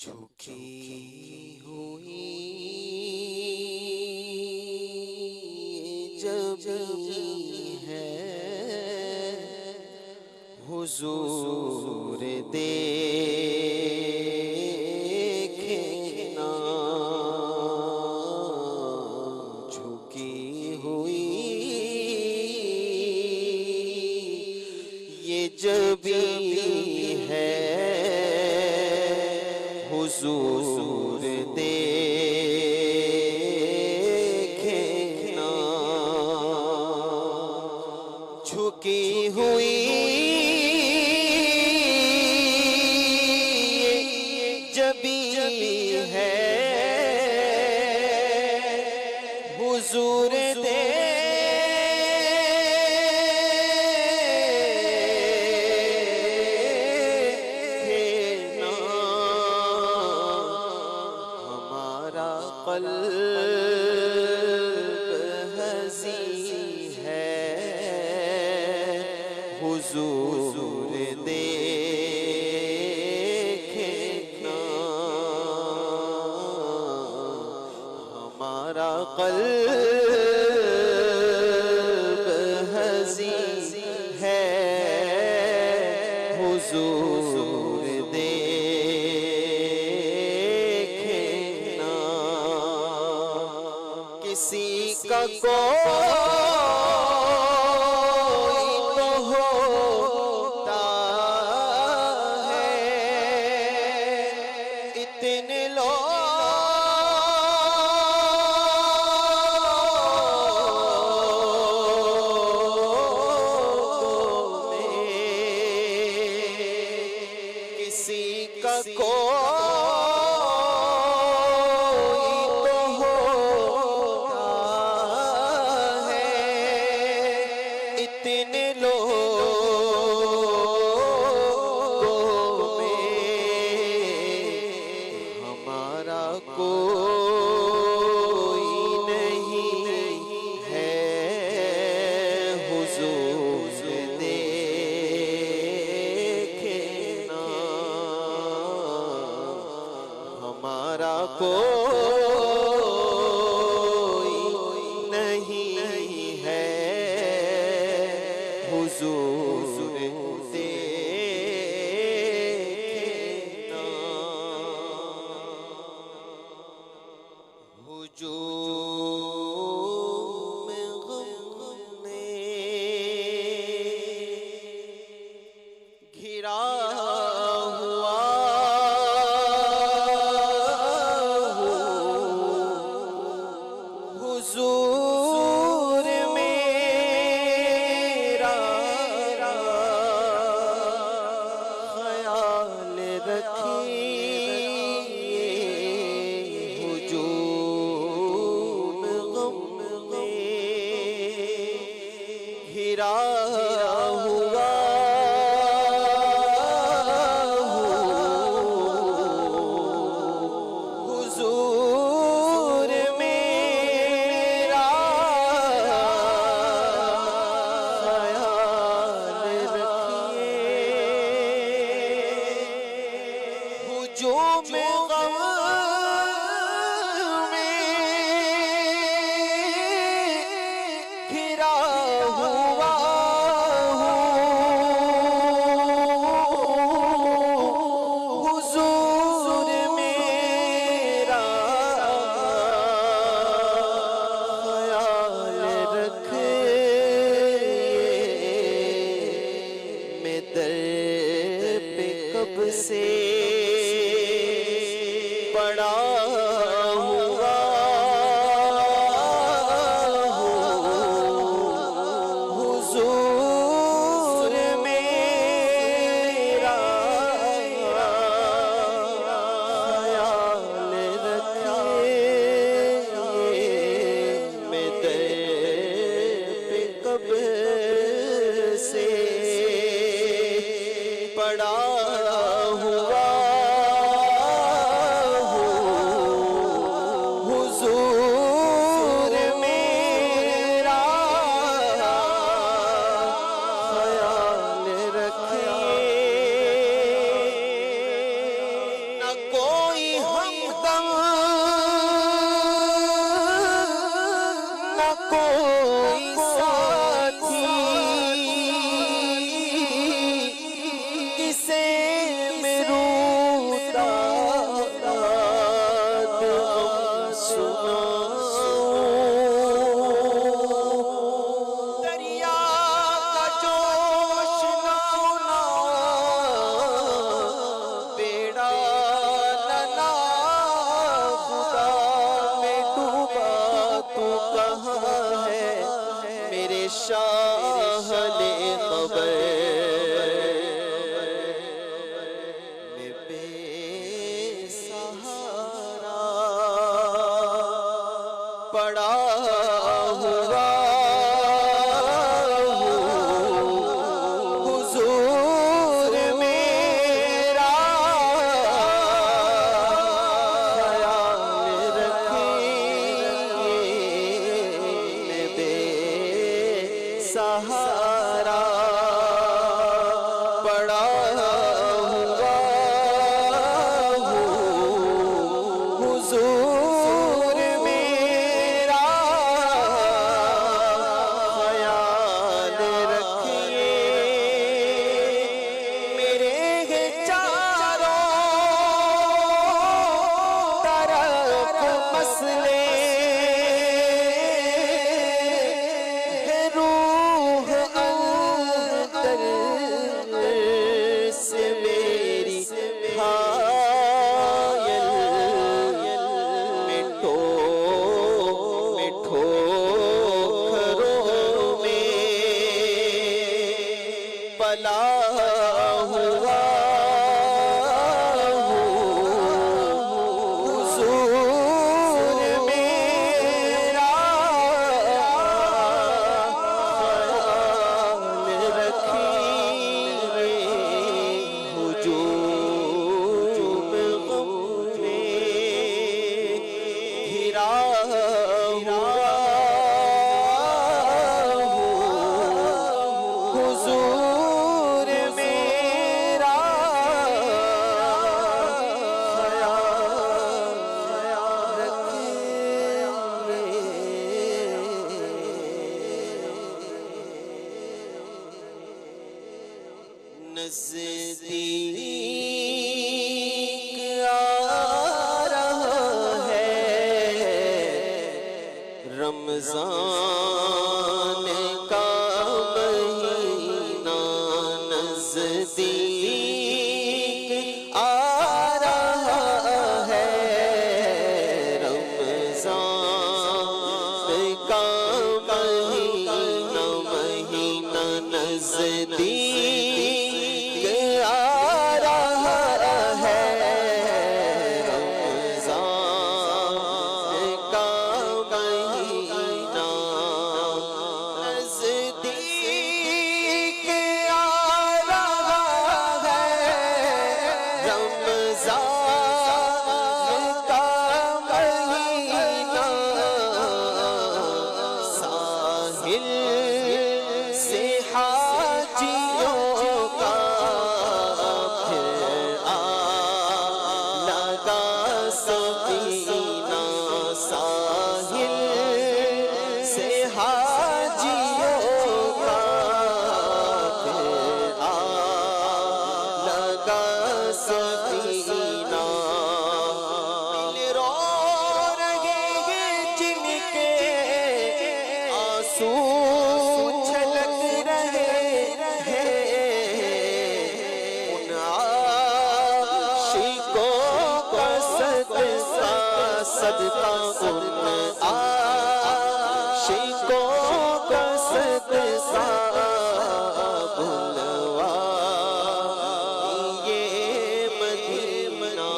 جھکی ہوئی جب ہے حضور دیکھنا، جھکی ہوئی یہ جب ہے حضور دیکھنا، جھکی ہوئی جب ہے حضور قلب حزین ہے حضور دیکھنا، ہمارا قلب حزین ہے حضور دیکھنا، کسی کا کوئی تو ہوتا ہے، اتنے لوگوں میں کسی کا اتنے لوگوں میں ہمارا کوئی نہیں ہے حضور دیکھنا، ہمارا کوئی نہیں ہے حضور دیکھنا، ہجوم غم نے گھرا ہوا حضور میرا خیال رکھیے، ہجوم غم میں گھرا ہوا حضور میرا خیال رکھیے، ہجوم غم میں گھرا ہوا حضور میرا خیال رکھیے، میں در پہ کب سے پڑا ہوا حضور میرا خیال رکھیے، میں در پہ کب سے پڑا ہوا پڑا ہوا حضور میرا خیال رکھیں بے سہارا پڑا ہوا حضور میرا خیال رکھیں میرے چاروں طرف مسئلے روح اندر سے میری حائل مٹھو گھروں میں پلا ہوا حضور میرا خیال رکھیں ہجوم غم میں گھرا ہوا حضور میرا خیال رکھیں نزدیک آ رہا ہے رمضان کا مہینہ نزدیک آ رہا ہے رمضان کا مہینہ نزدیک آ رہا ہے رمضان کا مہینہ نزدیک آ رہا ہے رمضان کا مہینہ ساحل سے حاجیوں کا پھر لگا سفینہ ساحل سے حاجیوں کا پھر لگا سفینہ دل رو رہے ہیں جن کے آنسو چھلک رہے ہیں ان عاشقوں کا صدقہ ان عاشقوں کا صدقہ بلوائیے مدینہ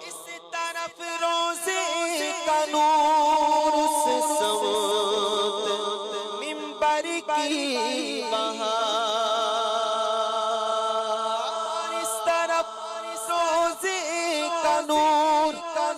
اس طرف روزے کا نور اس سمت منبر کی بہار اس طرف روزے کا نور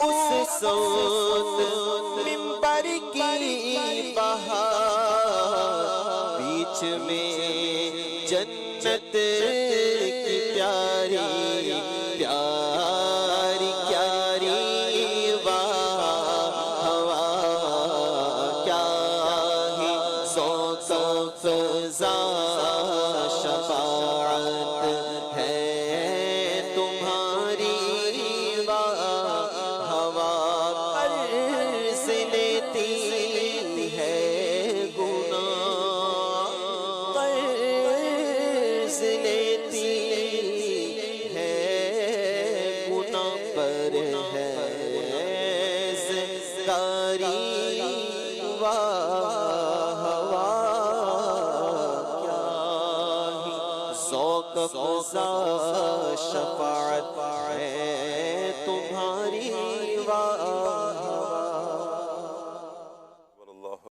اس سمت منبر کی بہار بیچ میں جنت کی پیاری پیاری پیاری ہوا کیا ہی ذوق فضا شفاعت ہے تمہاری ہوا قرض لیتی ہے گناہ قرض لیتی ہے گناہ پر ہے زکاری ہوا کیا ہی ذوق فضا شفاعت ہے تمہاری